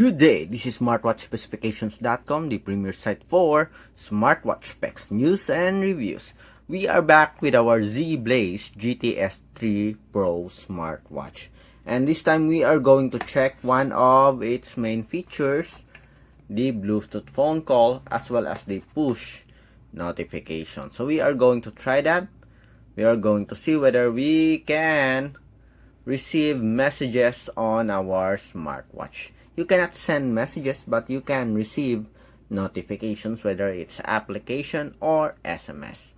Good day, this is smartwatchspecifications.com, the premier site for smartwatch specs, news, and reviews. We are back with our Zeblaze GTS 3 Pro smartwatch. And this time we are going to check one of its main features, the Bluetooth phone call as well as the push notification. So we are going to try that. We are going to see whether we can receive messages on our smartwatch. You cannot send messages, but you can receive notifications, whether it's application or SMS.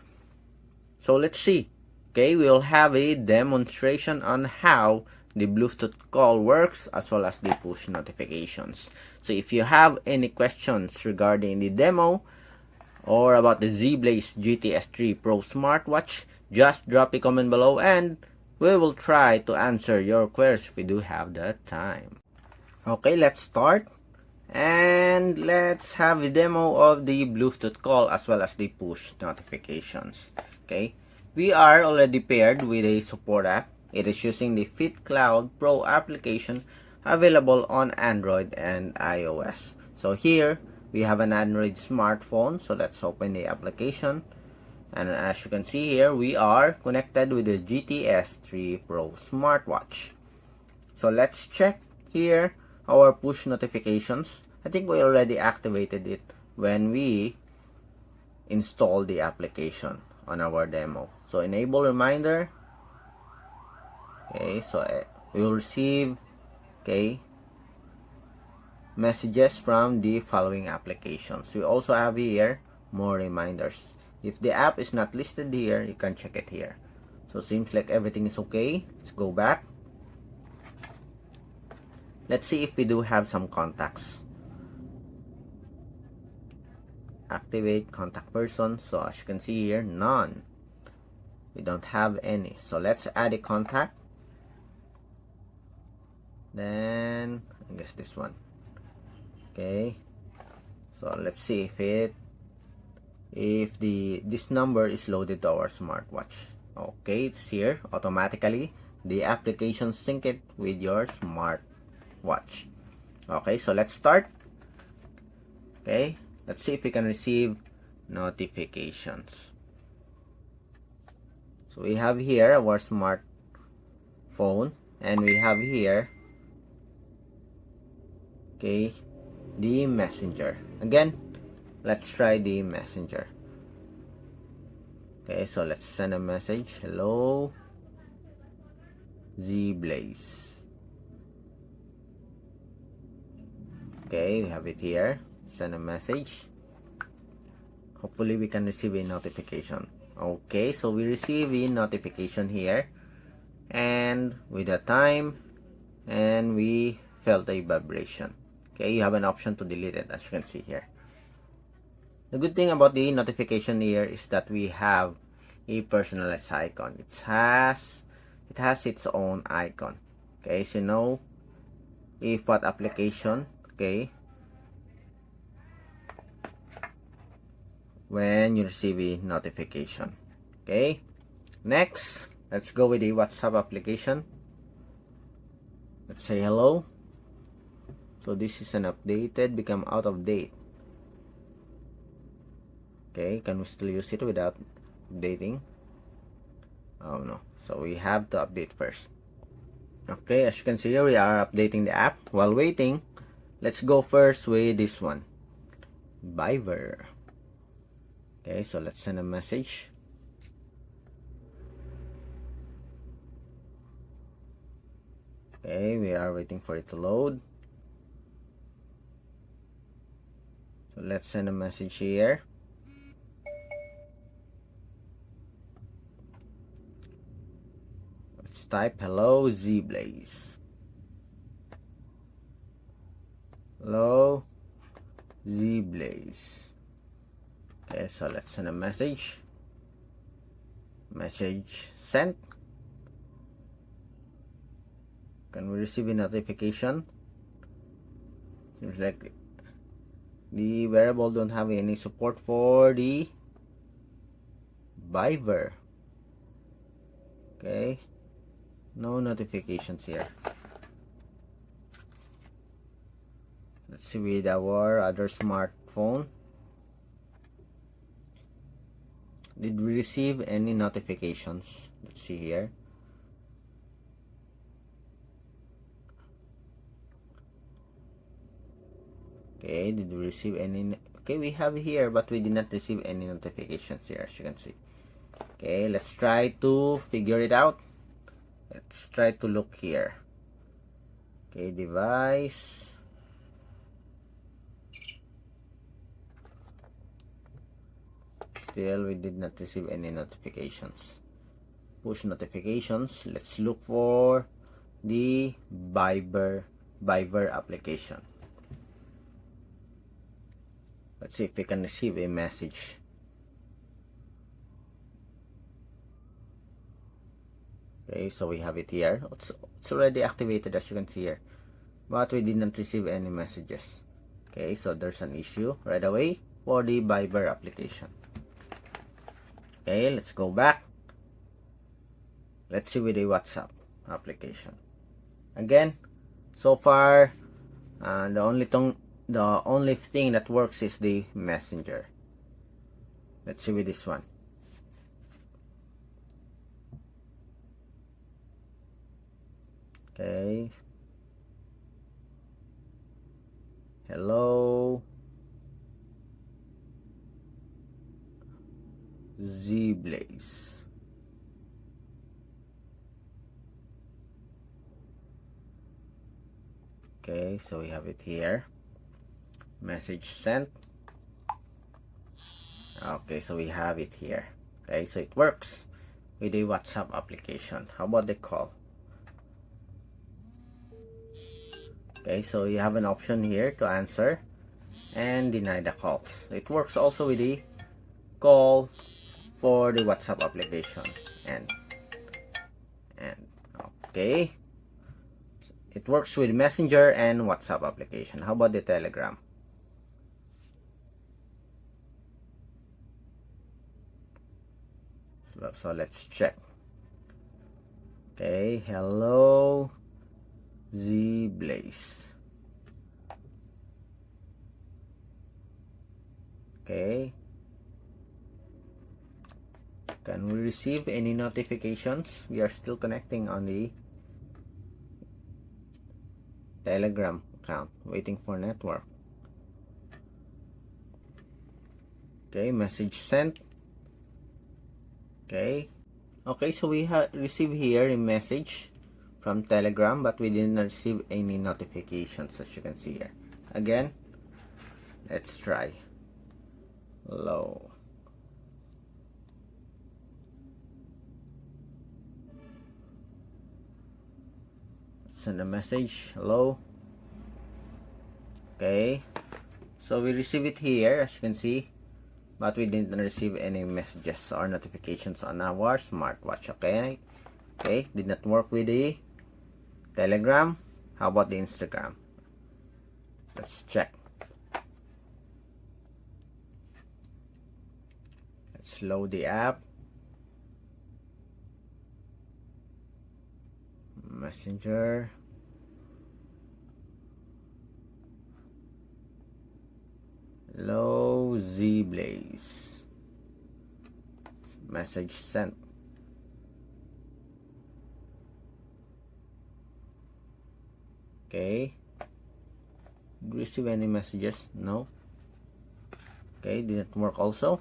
So let's see. Okay, we'll have a demonstration on how the Bluetooth call works as well as the push notifications. So if you have any questions regarding the demo or about the Zeblaze GTS 3 Pro smartwatch, just drop a comment below and we will try to answer your queries if we do have the time. Okay, let's start. And let's have a demo of the Bluetooth call as well as the push notifications. Okay, we are already paired with a support app. It is using the FitCloud Pro application available on Android and iOS. So here we have an Android smartphone. So let's open the application. And as you can see here, we are connected with the GTS 3 Pro smartwatch. So let's check here our push notifications. I think we already activated it when we installed the application on our demo. So enable reminder. Okay, so we will receive messages from the following applications. We also have here more reminders. If the app is not listed here, you can check it here. So seems like everything is okay. Let's go back. Let's see if we do have some contacts. Activate contact person. So as you can see here, none. We don't have any. So let's add a contact. Then I guess this one. Okay. So let's see if this number is loaded to our smartwatch. Okay, it's here automatically. The application sync it with your smartwatch. Okay, so let's start. Okay, let's see if we can receive notifications. So we have here our smartphone, and we have here the messenger. Again, let's try the messenger. Okay, so let's send a message. Hello, Zeblaze. Okay, we have it here. Send a message. Hopefully we can receive a notification. Okay, so we receive a notification here, and with the time, and we felt a vibration. Okay, you have an option to delete it, as you can see here. The good thing about the notification here is that we have a personalized icon. It has its own icon. Okay, so you know if what application, okay, when you receive a notification. Okay, next, let's go with the WhatsApp application. Let's say hello. So this is an updated, become out of date. Okay, can we still use it without updating? Oh no, so we have to update first. Okay, as you can see here, we are updating the app. While waiting, let's go first with this one, Viber. Okay, so let's send a message. Okay, we are waiting for it to load. So let's send a message here. Let's type hello Zeblaze. Hello Zeblaze. Okay, so let's send a message. Message sent. Can we receive a notification? Seems like the wearable don't have any support for the Viber. Okay, no notifications here. Let's see with our other smartphone. Did we receive any notifications? Let's see here. Okay, did we receive any? Okay, we have here, but we did not receive any notifications here, as you can see. Okay, let's try to figure it out. Let's try to look here. Okay, device. Still, we did not receive any notifications. Push notifications. Let's look for the Viber application. Let's see if we can receive a message. Okay, so we have it here. It's already activated, as you can see here, but we did not receive any messages. Okay, so there's an issue right away for the Viber application. Okay, let's go back. Let's see with the WhatsApp application. Again, so far, the only thing that works is the Messenger. Let's see with this one. Okay. Hello. Zeblaze. Okay, so we have it here. Message sent. Okay, so we have it here. Okay, so it works with the WhatsApp application. How about the call? Okay, so you have an option here to answer and deny the calls. It works also with the call for the WhatsApp application. And okay, it works with Messenger and WhatsApp application. How about the Telegram? So let's check. Okay, hello Zeblaze. Okay, can we receive any notifications? We are still connecting on the Telegram account, waiting for network. Okay, message sent. Okay, so we have received here a message from Telegram, but we didn't receive any notifications, as you can see here. Again, let's try. Hello. Send a message. Hello. Okay, so we receive it here, as you can see, but we didn't receive any messages or notifications on our smartwatch. Okay, did not work with the Telegram. How about the Instagram? Let's check. Let's load the app. Messenger. Hello Zeblaze. Message sent. Okay, did you receive any messages? No. Okay, didn't work also.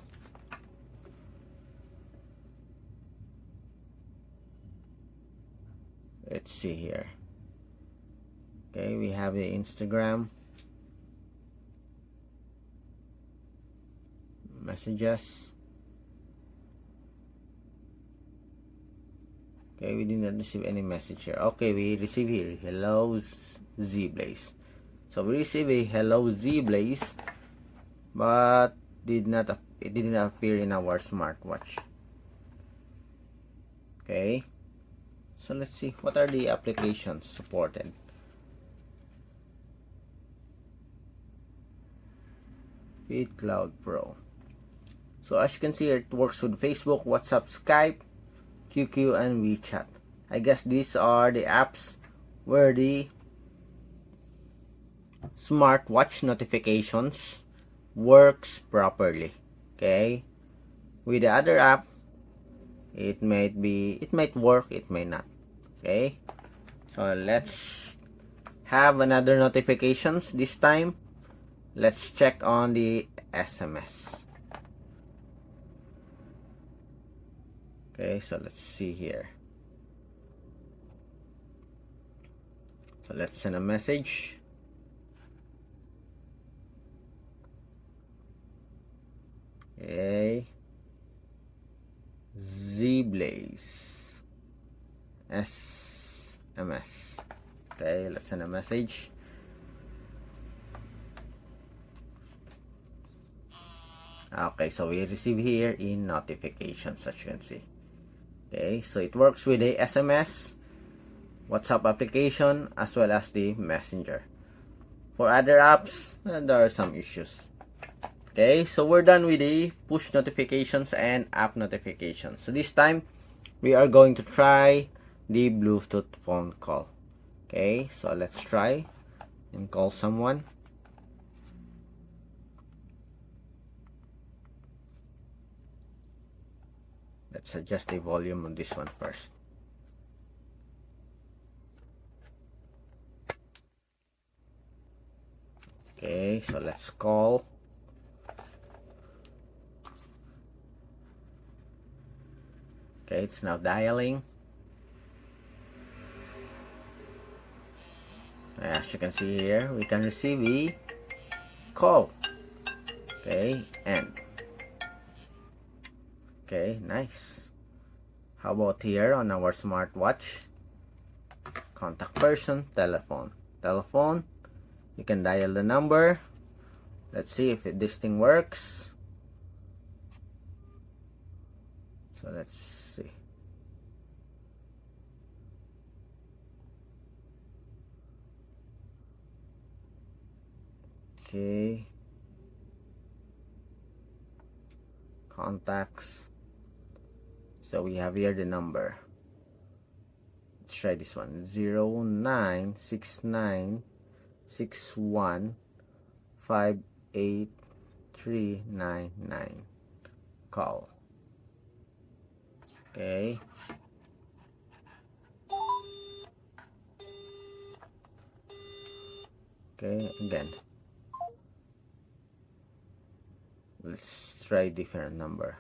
Let's see here. Okay, we have the Instagram messages. Okay, we did not receive any message here. Okay, we receive here, hello Zeblaze. So we receive a hello Zeblaze, but it didn't appear in our smartwatch. Okay, so let's see what are the applications supported. Feed Cloud Pro. So as you can see, it works with Facebook, WhatsApp, Skype, QQ, and WeChat. I guess these are the apps where the smartwatch notifications works properly. Okay, with the other app, it might work, it may not. Okay, so let's have another notifications. This time let's check on the SMS. Okay, so let's see here. So let's send a message. Okay, Zeblaze SMS. Okay, let's send a message. Okay, so we receive here in notifications, as you can see. Okay, so it works with the SMS, WhatsApp application, as well as the Messenger. For other apps, there are some issues. Okay, so we're done with the push notifications and app notifications. So this time, we are going to try the Bluetooth phone call. Okay, so let's try and call someone. Let's adjust the volume on this one first. Okay, so let's call. Okay, it's now dialing. As you can see here, we can receive the call. Okay, and okay, nice. How about here on our smartwatch? Contact person, telephone. Telephone, you can dial the number. Let's see if this thing works. So let's see. Okay. Contacts. So we have here the number. Let's try this one. 096961583999. Call. Okay. Okay, again. Let's try different number.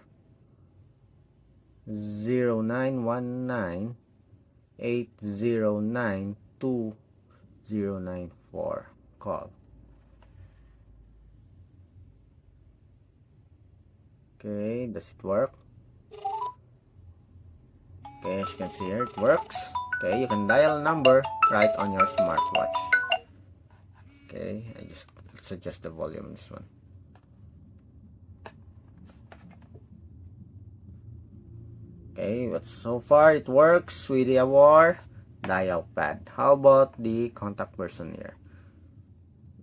0919809294. Call. Okay, does it work? Okay, as you can see here, it works. Okay, you can dial a number right on your smartwatch. Okay, let's adjust the volume on this one. Okay, but so far it works with our dial pad. How about the contact person here?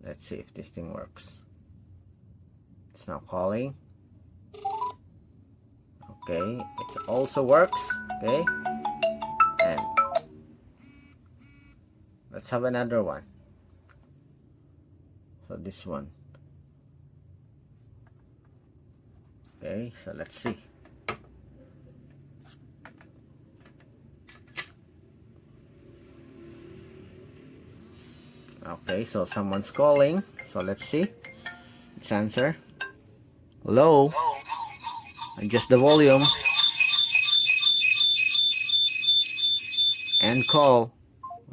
Let's see if this thing works. It's now calling. Okay, it also works. Okay, and let's have another one. So this one. Okay, so let's see. Okay, so someone's calling. So let's see. Let's answer. Hello. Adjust the volume. And call.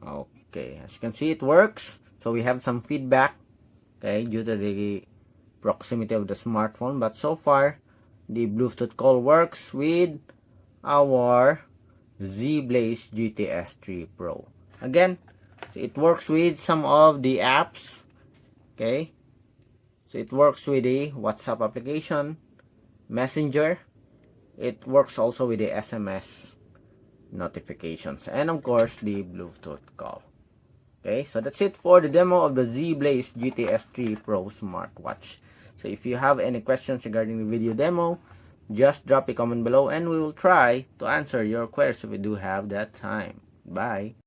Okay, as you can see, it works. So we have some feedback. Okay, due to the proximity of the smartphone. But so far, the Bluetooth call works with our Zeblaze GTS 3 Pro. Again, so it works with some of the apps. Okay, so it works with the WhatsApp application, Messenger. It works also with the SMS notifications, and of course the Bluetooth call. Okay, so that's it for the demo of the Zeblaze GTS 3 Pro smartwatch. So if you have any questions regarding the video demo, just drop a comment below and we will try to answer your queries if we do have that time. Bye.